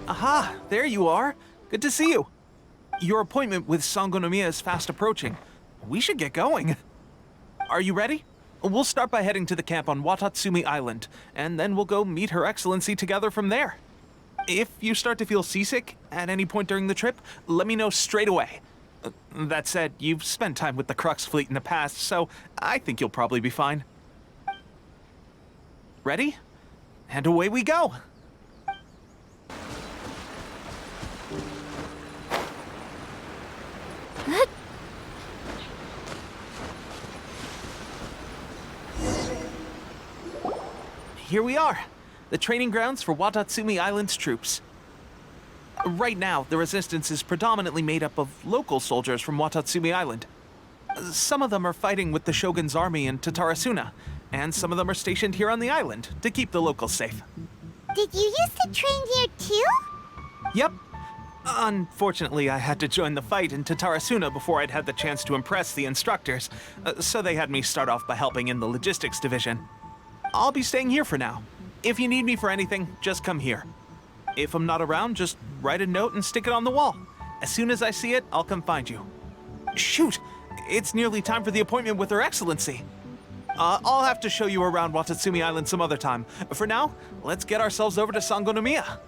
Aha, there you are. Good to see you. Your appointment with Sangonomiya is fast approaching. We should get going. Are you ready? We'll start by heading to the camp on Watatsumi Island, and then we'll go meet Her Excellency together from there. If you start to feel seasick at any point during the trip, let me know straight away. That said, you've spent time with the Crux fleet in the past, so I think you'll probably be fine. Ready? And away we go! Here we are, the training grounds for Watatsumi Island's troops. Right now, the resistance is predominantly made up of local soldiers from Watatsumi Island. Some of them are fighting with the Shogun's army in Tatarasuna, and some of them are stationed here on the island to keep the locals safe. Did you used to train here too? Yep. Unfortunately, I had to join the fight in Tatarasuna before I'd had the chance to impress the instructors, so they had me start off by helping in the logistics division. I'll be staying here for now. If you need me for anything, just come here. If I'm not around, just write a note and stick it on the wall. As soon as I see it, I'll come find you. Shoot! It's nearly time for the appointment with Her Excellency. I'll have to show you around Watatsumi Island some other time. For now, let's get ourselves over to Sangonomiya.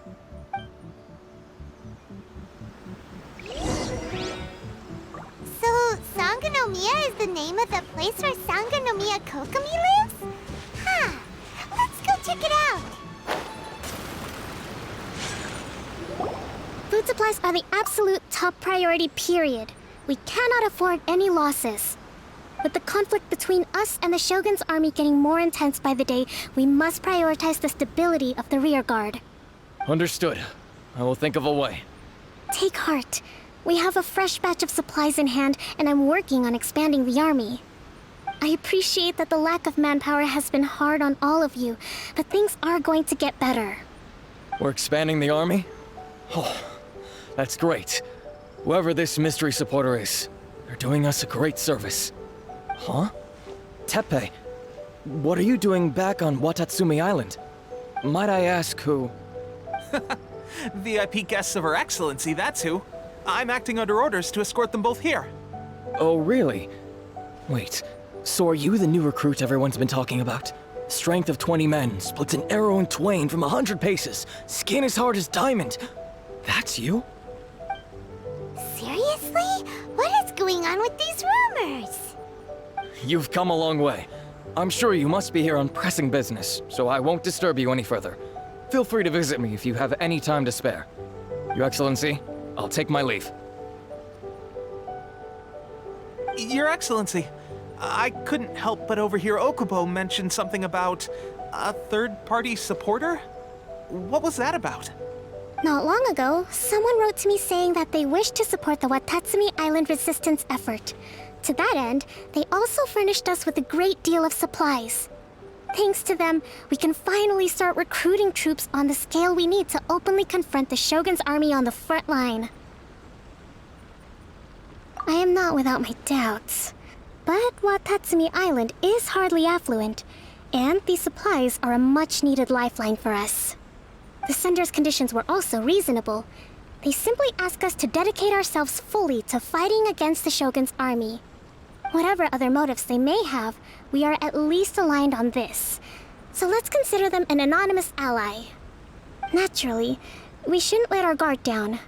So, Sangonomiya is the name of the place where Sangonomiya Kokomi lives? Huh. Let's go check it out. Food supplies are the absolute top priority, period. We cannot afford any losses. With the conflict between us and the Shogun's army getting more intense by the day, we must prioritize the stability of the rear guard. Understood. I will think of a way. Take heart. We have a fresh batch of supplies in hand, and I'm working on expanding the army. I appreciate that the lack of manpower has been hard on all of you, but things are going to get better. We're expanding the army? Oh, that's great. Whoever this mystery supporter is, they're doing us a great service. Huh? Teppei, what are you doing back on Watatsumi Island? Might I ask who? VIP guests of Her Excellency, that's who. I'm acting under orders to escort them both here. Oh, really? Wait, so are you the new recruit everyone's been talking about? Strength of 20 men, splits an arrow in twain from 100 paces, skin as hard as diamond. That's you? Seriously? What is going on with these rumors? You've come a long way. I'm sure you must be here on pressing business, so I won't disturb you any further. Feel free to visit me if you have any time to spare. Your Excellency, I'll take my leave. Your Excellency, I couldn't help but overhear Okubo mention something about a third-party supporter? What was that about? Not long ago, someone wrote to me saying that they wish to support the Watatsumi Island resistance effort. To that end, they also furnished us with a great deal of supplies. Thanks to them, we can finally start recruiting troops on the scale we need to openly confront the Shogun's army on the front line. I am not without my doubts, but Watatsumi Island is hardly affluent, and these supplies are a much-needed lifeline for us. The sender's conditions were also reasonable. They simply ask us to dedicate ourselves fully to fighting against the Shogun's army. Whatever other motives they may have, we are at least aligned on this. So let's consider them an anonymous ally. Naturally, we shouldn't let our guard down.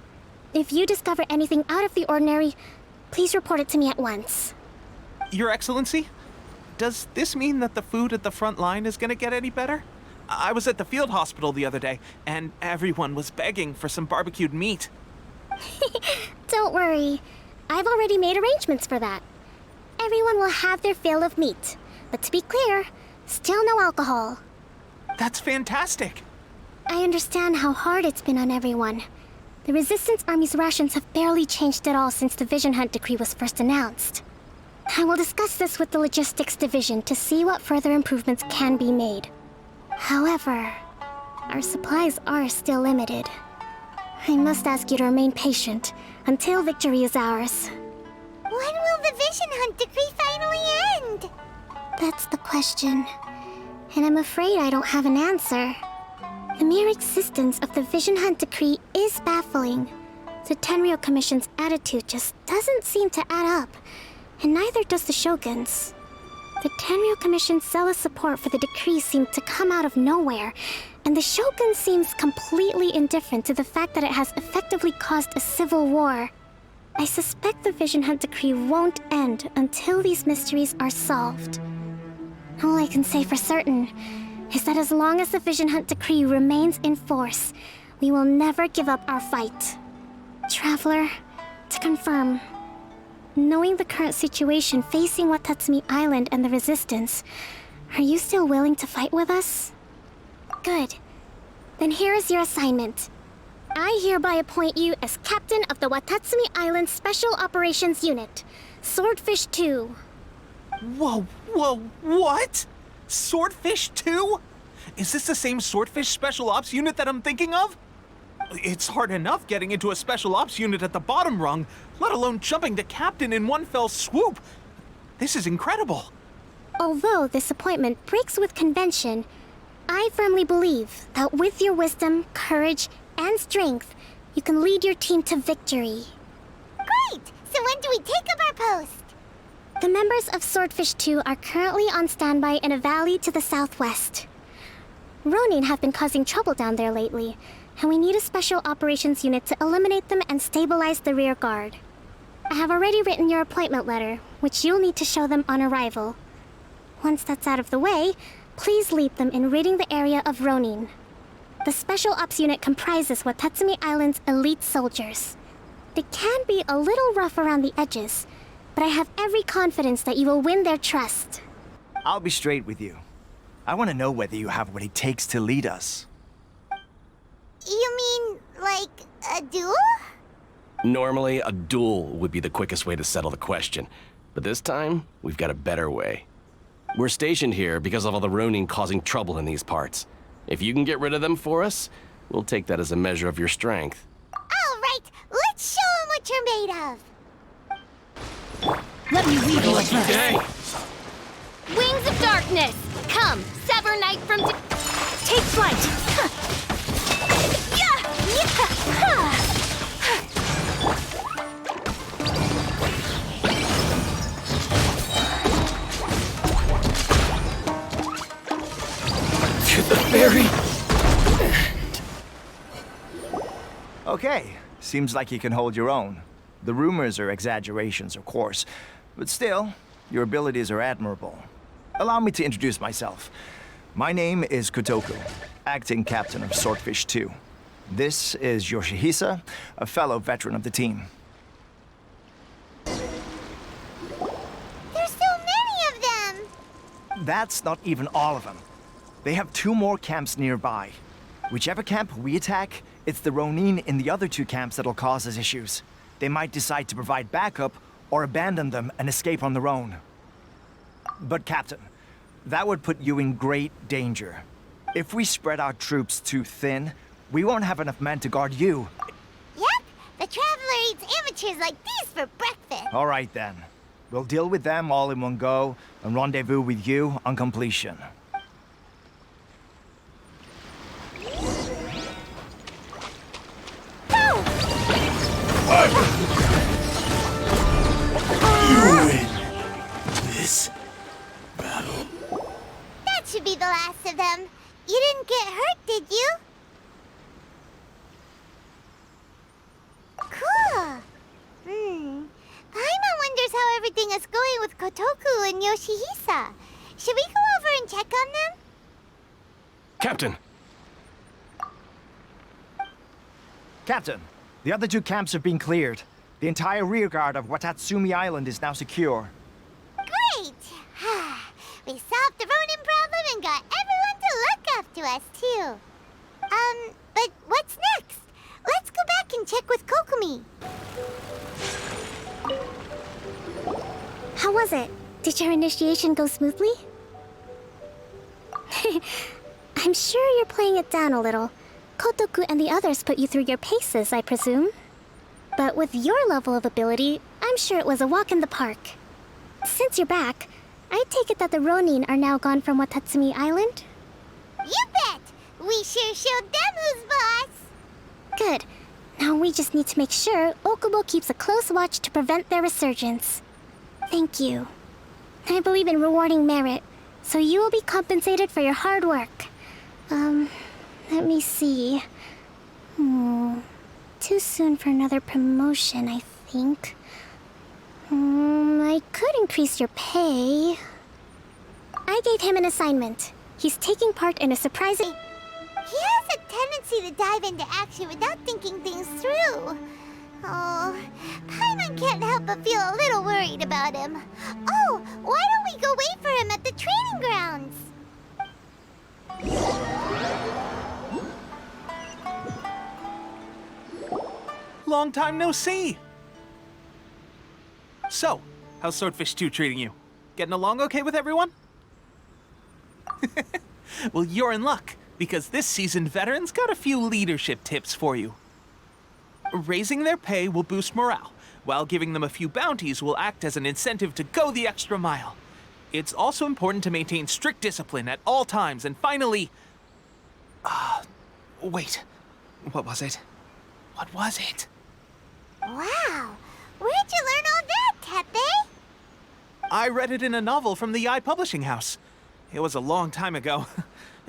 If you discover anything out of the ordinary, please report it to me at once. Your Excellency, does this mean that the food at the front line is gonna get any better? I was at the field hospital the other day, and everyone was begging for some barbecued meat. Don't worry. I've already made arrangements for that. Everyone will have their fill of meat. But to be clear, still no alcohol. That's fantastic. I understand how hard it's been on everyone. The Resistance Army's rations have barely changed at all since the Vision Hunt decree was first announced. I will discuss this with the Logistics Division to see what further improvements can be made. However, our supplies are still limited. I must ask you to remain patient until victory is ours. When will the Vision Hunt decree finally end? That's the question, and I'm afraid I don't have an answer. The mere existence of the Vision Hunt decree is baffling. The Tenryou Commission's attitude just doesn't seem to add up, and neither does the Shogun's. The Tenryou Commission's zealous support for the decree seemed to come out of nowhere, and the Shogun seems completely indifferent to the fact that it has effectively caused a civil war. I suspect the Vision Hunt decree won't end until these mysteries are solved. All I can say for certain is that as long as the Vision Hunt decree remains in force, we will never give up our fight. Traveler, to confirm, knowing the current situation facing Watatsumi Island and the Resistance, are you still willing to fight with us? Good. Then here is your assignment. I hereby appoint you as captain of the Watatsumi Island Special Operations Unit, Swordfish 2. Whoa, what? Swordfish 2? Is this the same Swordfish Special Ops unit that I'm thinking of? It's hard enough getting into a Special Ops unit at the bottom rung, let alone jumping to captain in one fell swoop. This is incredible. Although this appointment breaks with convention, I firmly believe that with your wisdom, courage, and strength, you can lead your team to victory. Great! So when do we take up our post? The members of Swordfish 2 are currently on standby in a valley to the southwest. Ronin have been causing trouble down there lately, and we need a special operations unit to eliminate them and stabilize the rear guard. I have already written your appointment letter, which you'll need to show them on arrival. Once that's out of the way, please lead them in ridding the area of Ronin. The Special Ops unit comprises Watatsumi Island's elite soldiers. They can be a little rough around the edges, but I have every confidence that you will win their trust. I'll be straight with you. I want to know whether you have what it takes to lead us. You mean, like, a duel? Normally, a duel would be the quickest way to settle the question, but this time, we've got a better way. We're stationed here because of all the Ronin causing trouble in these parts. If you can get rid of them for us, we'll take that as a measure of your strength. All right, let's show them what you're made of. Let me lead you first. Wings of darkness! Come, sever night from... Take flight! To the very Okay, seems like you can hold your own. The rumors are exaggerations, of course, but still, your abilities are admirable. Allow me to introduce myself. My name is Kotoku, acting captain of Swordfish 2. This is Yoshihisa, a fellow veteran of the team. There's so many of them! That's not even all of them. They have 2 more camps nearby. Whichever camp we attack, it's the Ronin in the other 2 camps that'll cause us issues. They might decide to provide backup or abandon them and escape on their own. But Captain, That would put you in great danger. If we spread our troops too thin, we won't have enough men to guard you. Yep, the Traveler eats amateurs like these for breakfast. All right, then. We'll deal with them all in one go and rendezvous with you on completion. This battle. That should be the last of them. You didn't get hurt, did you? Cool. Paimon wonders how everything is going with Kotoku and Yoshihisa. Should we go over and check on them? Captain! Captain, the other two camps have been cleared. The entire rearguard of Watatsumi Island is now secure. Great! We solved the Ronin problem and got everyone to look up to us, too. But what's next? Let's go back and check with Kokumi. How was it? Did your initiation go smoothly? I'm sure you're playing it down a little. Kotoku and the others put you through your paces, I presume. But with your level of ability, I'm sure it was a walk in the park. Since you're back, I take it that the Ronin are now gone from Watatsumi Island? You bet! We sure showed them who's boss! Good. Now we just need to make sure Okubo keeps a close watch to prevent their resurgence. Thank you. I believe in rewarding merit, so you will be compensated for your hard work. Let me see. Too soon for another promotion, I think. I could increase your pay. I gave him an assignment. He's taking part in a surprising... He has a tendency to dive into action without thinking things through. Oh, Paimon can't help but feel a little worried about him. Oh, why don't we go wait for him at the training grounds? Long time no see! So, how's Swordfish 2 treating you? Getting along okay with everyone? Well, you're in luck, because this seasoned veteran's got a few leadership tips for you. Raising their pay will boost morale, while giving them a few bounties will act as an incentive to go the extra mile. It's also important to maintain strict discipline at all times, and finally... wait. What was it? What was it? Wow, where'd you learn all that, Tepe? I read it in a novel from the Yae Publishing House. It was a long time ago.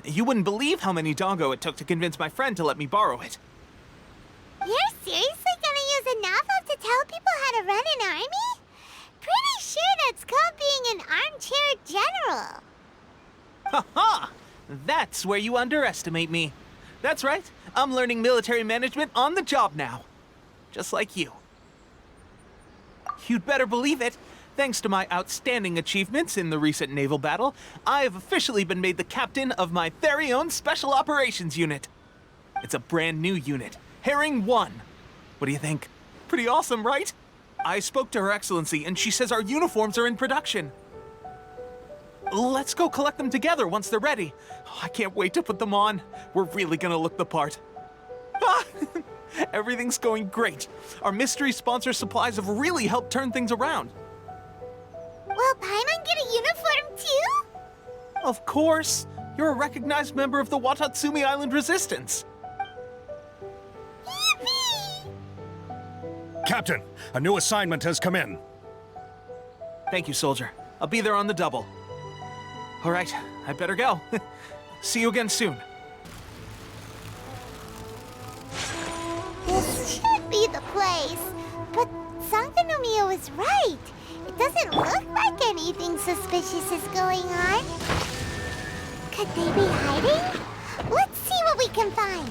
You wouldn't believe how many dongo it took to convince my friend to let me borrow it. You're seriously gonna use a novel to tell people how to run an army? Pretty sure that's called being an armchair general. Ha ha! That's where you underestimate me. That's right, I'm learning military management on the job now. Just like you. You'd better believe it. Thanks to my outstanding achievements in the recent naval battle, I have officially been made the captain of my very own Special Operations Unit. It's a brand new unit, Herring 1. What do you think? Pretty awesome, right? I spoke to Her Excellency, and she says our uniforms are in production. Let's go collect them together once they're ready. I can't wait to put them on. We're really gonna look the part. Everything's going great. Our mystery sponsor supplies have really helped turn things around. Will Paimon get a uniform too? Of course. You're a recognized member of the Watatsumi Island Resistance. Yippee! Captain, a new assignment has come in. Thank you, soldier. I'll be there on the double. All right, I better go. See you again soon. This should be the place. But Sangonomiya was right. It doesn't look like anything suspicious is going on. Could they be hiding? Let's see what we can find.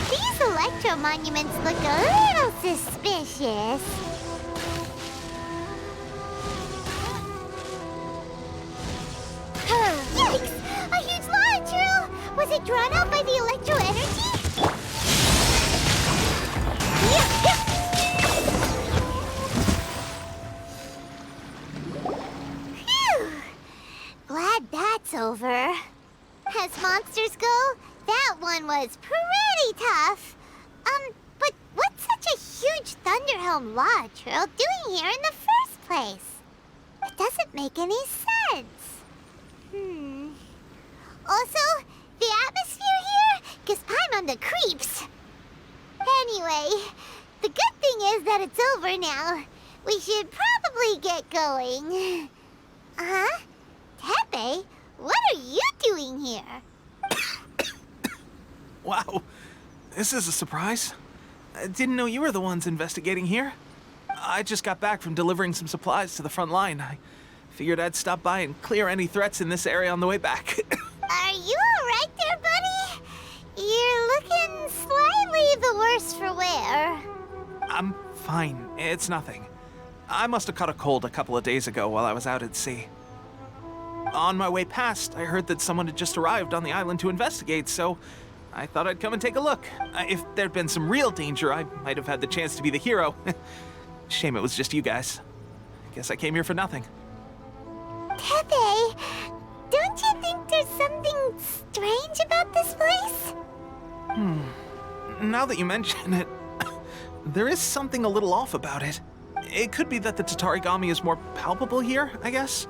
These electro monuments look a little suspicious. Yikes! A huge lava drill! Was it drawn out by the electro energy? Phew! it's over. As monsters go, that one was pretty tough. But what's such a huge Thunderhelm Lodge Earl doing here in the first place? It doesn't make any sense. Also, the atmosphere here gives Paimon the creeps. Anyway, the good thing is that it's over now. We should probably get going. Huh? Tepe, what are you doing here? Wow, this is a surprise. I didn't know you were the ones investigating here. I just got back from delivering some supplies to the front line. I figured I'd stop by and clear any threats in this area on the way back. Are you alright there, buddy? You're looking slightly the worse for wear. I'm fine. It's nothing. I must have caught a cold a couple of days ago while I was out at sea. On my way past, I heard that someone had just arrived on the island to investigate, so I thought I'd come and take a look. If there'd been some real danger, I might have had the chance to be the hero. Shame it was just you guys. Guess I came here for nothing. Tepe, don't you think there's something strange about this place? Now that you mention it, there is something a little off about it. It could be that the Tatarigami is more palpable here, I guess.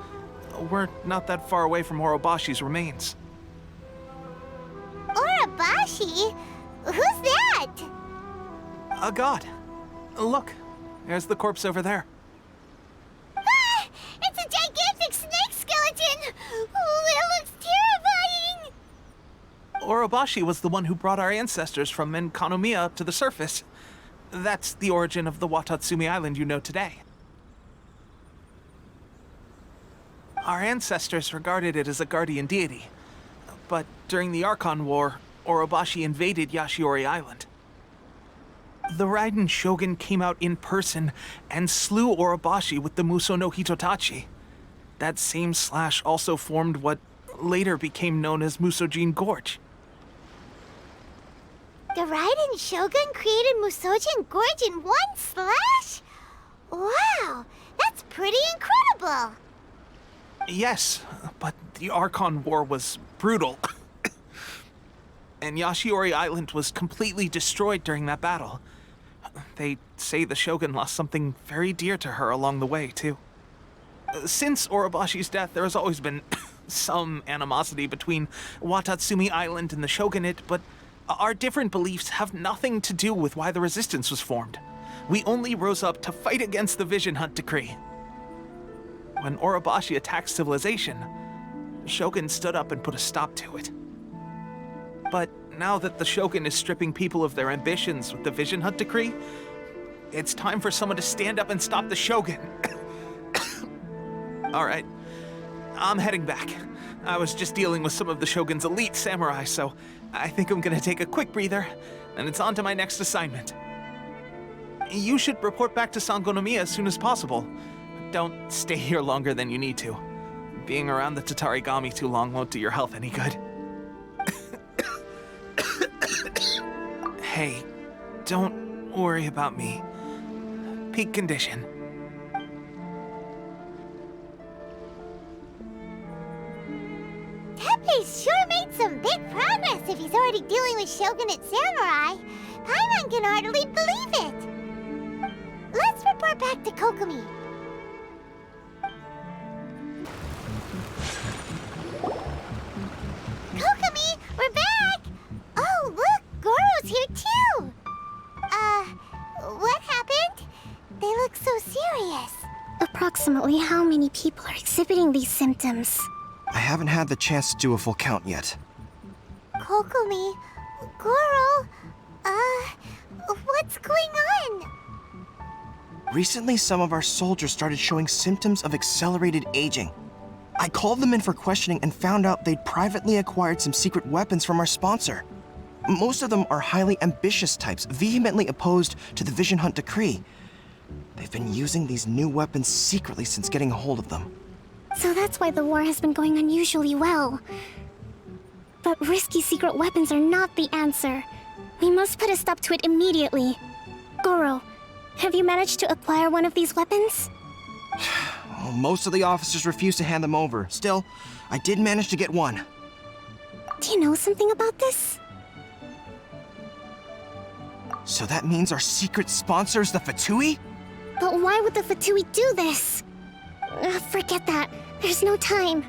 We're not that far away from Orobashi's remains. Orobashi? Who's that? A god. Look, there's the corpse over there. Ah! It's a gigantic snake skeleton! Oh, it looks terrifying! Orobashi was the one who brought our ancestors from Menkanomiya up to the surface. That's the origin of the Watatsumi Island you know today. Our ancestors regarded it as a guardian deity. But during the Archon War, Orobashi invaded Yashiori Island. The Raiden Shogun came out in person and slew Orobashi with the Muso no Hitotachi. That same slash also formed what later became known as Musojin Gorge. The Raiden Shogun created Musojin Gorge in one slash? Wow, that's pretty incredible! Yes, but the Archon War was brutal. And Yashiori Island was completely destroyed during that battle. They say the Shogun lost something very dear to her along the way, too. Since Orobashi's death, there has always been some animosity between Watatsumi Island and the Shogunate, but our different beliefs have nothing to do with why the resistance was formed. We only rose up to fight against the Vision Hunt Decree. When Orobashi attacked civilization, the Shogun stood up and put a stop to it. But now that the Shogun is stripping people of their ambitions with the Vision Hunt Decree, it's time for someone to stand up and stop the Shogun. All right, I'm heading back. I was just dealing with some of the Shogun's elite samurai, so I think I'm gonna take a quick breather, and it's on to my next assignment. You should report back to Sangonomiya as soon as possible. Don't stay here longer than you need to. Being around the Tatarigami too long won't do your health any good. Hey, don't worry about me. Peak condition. Tepe's sure made some big progress if he's already dealing with Shogunate samurai. Paimon can hardly believe it. Let's report back to Kokomi. Kokomi, we're back! Oh, look, Goro's here too! What happened? They look so serious. Approximately how many people are exhibiting these symptoms? I haven't had the chance to do a full count yet. Kokomi, Goro, what's going on? Recently, some of our soldiers started showing symptoms of accelerated aging. I called them in for questioning and found out they'd privately acquired some secret weapons from our sponsor. Most of them are highly ambitious types, vehemently opposed to the Vision Hunt Decree. They've been using these new weapons secretly since getting a hold of them. So that's why the war has been going unusually well. But risky secret weapons are not the answer. We must put a stop to it immediately. Goro, have you managed to acquire one of these weapons? Oh, most of the officers refuse to hand them over. Still, I did manage to get one. Do you know something about this? So that means our secret sponsor is the Fatui? But why would the Fatui do this? Forget that. There's no time.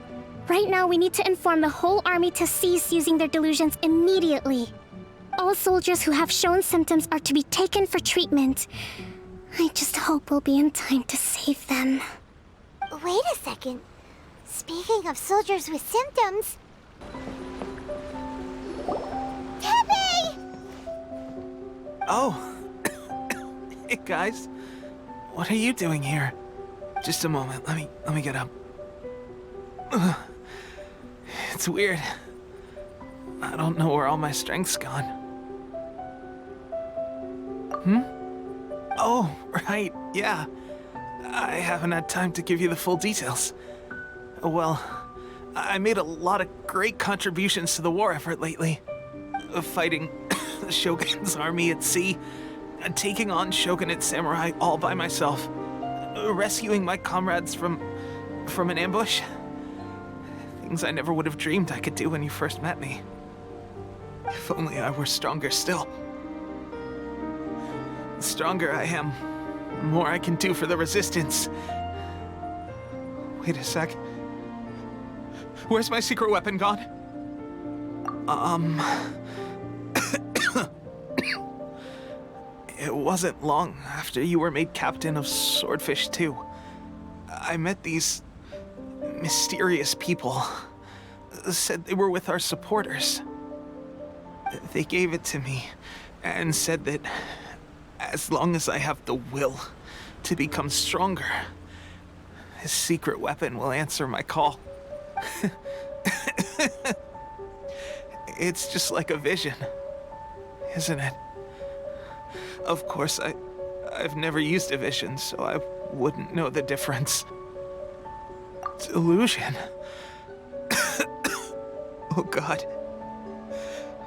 Right now, we need to inform the whole army to cease using their delusions immediately. All soldiers who have shown symptoms are to be taken for treatment. I just hope we'll be in time to save them. Wait a second. Speaking of soldiers with symptoms... Tepe! Oh. Hey, guys. What are you doing here? Just a moment. Let me get up. Ugh. It's weird. I don't know where all my strength's gone. Oh, right. Yeah. I haven't had time to give you the full details. Well, I made a lot of great contributions to the war effort lately. Fighting the Shogun's army at sea, taking on Shogunate samurai all by myself, rescuing my comrades from an ambush. Things I never would have dreamed I could do when you first met me. If only I were stronger still. The stronger I am, the more I can do for the Resistance. Wait a sec. Where's my secret weapon gone? It wasn't long after you were made captain of Swordfish 2. I met these mysterious people. Said they were with our supporters. They gave it to me and said that as long as I have the will to become stronger, his secret weapon will answer my call. It's just like a vision, isn't it? Of course, I've never used a vision, so I wouldn't know the difference. Delusion? Oh God.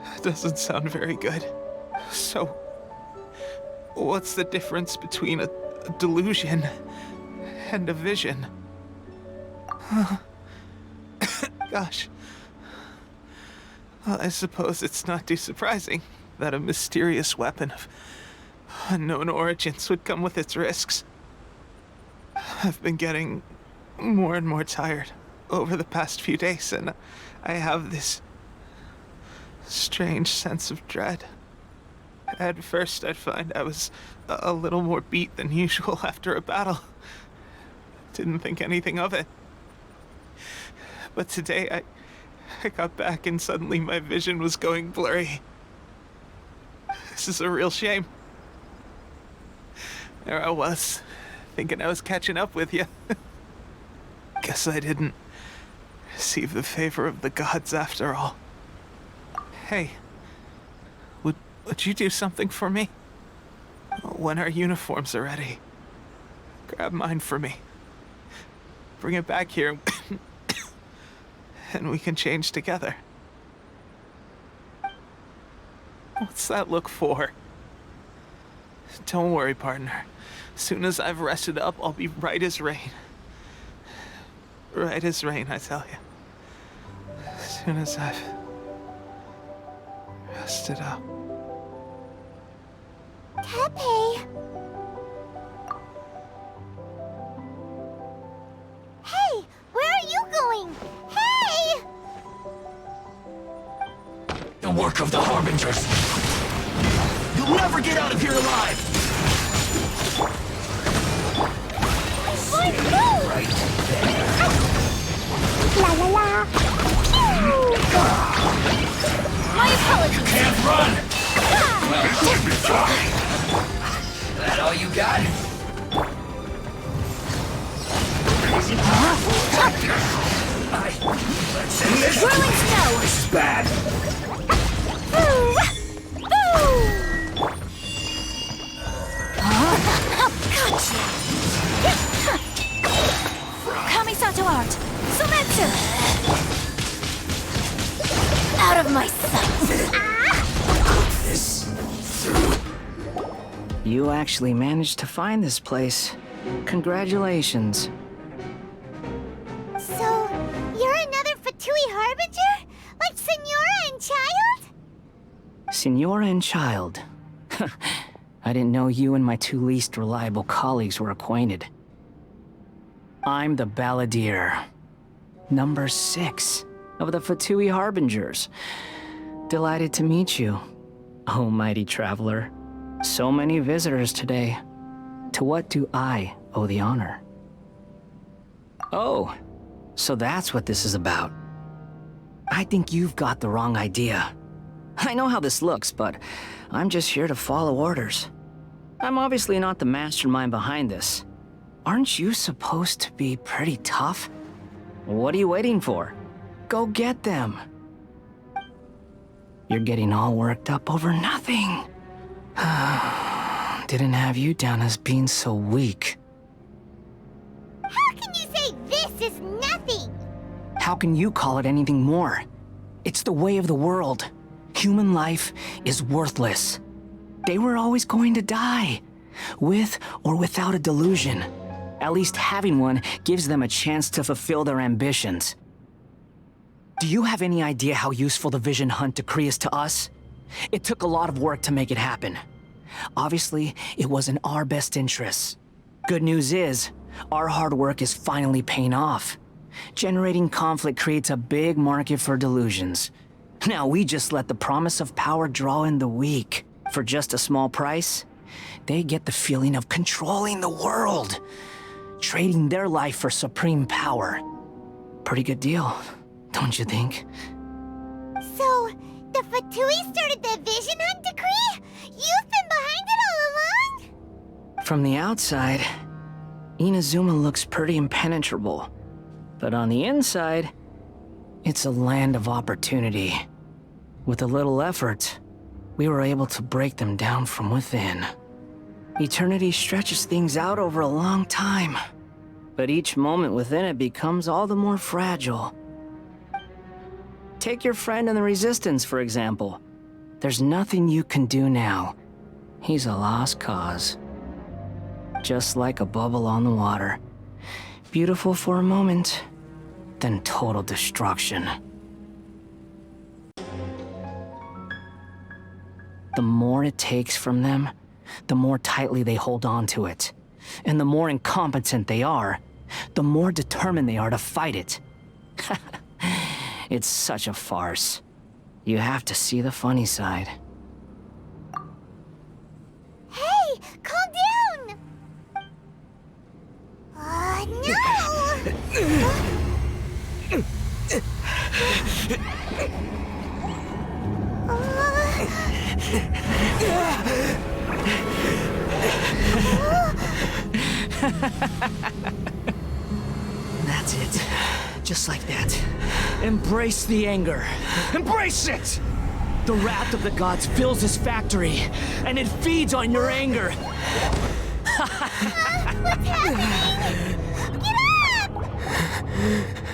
That doesn't sound very good. So, what's the difference between a delusion and a vision? Gosh. Well, I suppose it's not too surprising that a mysterious weapon of unknown origins would come with its risks. I've been getting more and more tired over the past few days, and I have this strange sense of dread. At first, I'd find I was a little more beat than usual after a battle. Didn't think anything of it. But today, I got back and suddenly my vision was going blurry. This is a real shame. There I was, thinking I was catching up with you. Guess I didn't receive the favor of the gods after all. Hey, would you do something for me? When our uniforms are ready, grab mine for me. Bring it back here, and we can change together. What's that look for? Don't worry, partner. As soon as I've rested up, I'll be right as rain. Right as rain, I tell you. As soon as I've rested up. Tepe! Hey! Where are you going? Hey! The work of the Harbingers. You'll never get out of here alive! Boy, go! Right there. La la la! My apologies. Can't run! Well, let me try. That all you got? Let's end this. Whirling snow. This is bad. Gotcha. Kamisato art. Sumetsu. Out of my sight. This through. You actually managed to find this place. Congratulations. Signora and child. I didn't know you and my two least reliable colleagues were acquainted. I'm the Balladeer, number 6 of the Fatui Harbingers. Delighted to meet you, oh mighty traveler. So many visitors today. To what do I owe the honor? Oh, so that's what this is about. I think you've got the wrong idea. I know how this looks, but I'm just here to follow orders. I'm obviously not the mastermind behind this. Aren't you supposed to be pretty tough? What are you waiting for? Go get them. You're getting all worked up over nothing. Didn't have you down as being so weak. How can you say this is nothing? How can you call it anything more? It's the way of the world. Human life is worthless. They were always going to die, with or without a delusion. At least having one gives them a chance to fulfill their ambitions. Do you have any idea how useful the Vision Hunt decree is to us? It took a lot of work to make it happen. Obviously, it was in our best interests. Good news is, our hard work is finally paying off. Generating conflict creates a big market for delusions. Now we just let the promise of power draw in the weak. For just a small price, they get the feeling of controlling the world. Trading their life for supreme power. Pretty good deal, don't you think? So, the Fatui started the Vision Hunt decree? You've been behind it all along? From the outside, Inazuma looks pretty impenetrable. But on the inside, it's a land of opportunity. With a little effort, we were able to break them down from within. Eternity stretches things out over a long time, but each moment within it becomes all the more fragile. Take your friend in the Resistance, for example. There's nothing you can do now. He's a lost cause. Just like a bubble on the water. Beautiful for a moment, then total destruction. The more it takes from them, the more tightly they hold on to it. And the more incompetent they are, the more determined they are to fight it. It's such a farce. You have to see the funny side. Hey, calm down! That's it. Just like that. Embrace the anger. Embrace it! The wrath of the gods fills this factory, and it feeds on your anger. What's happening? Get up!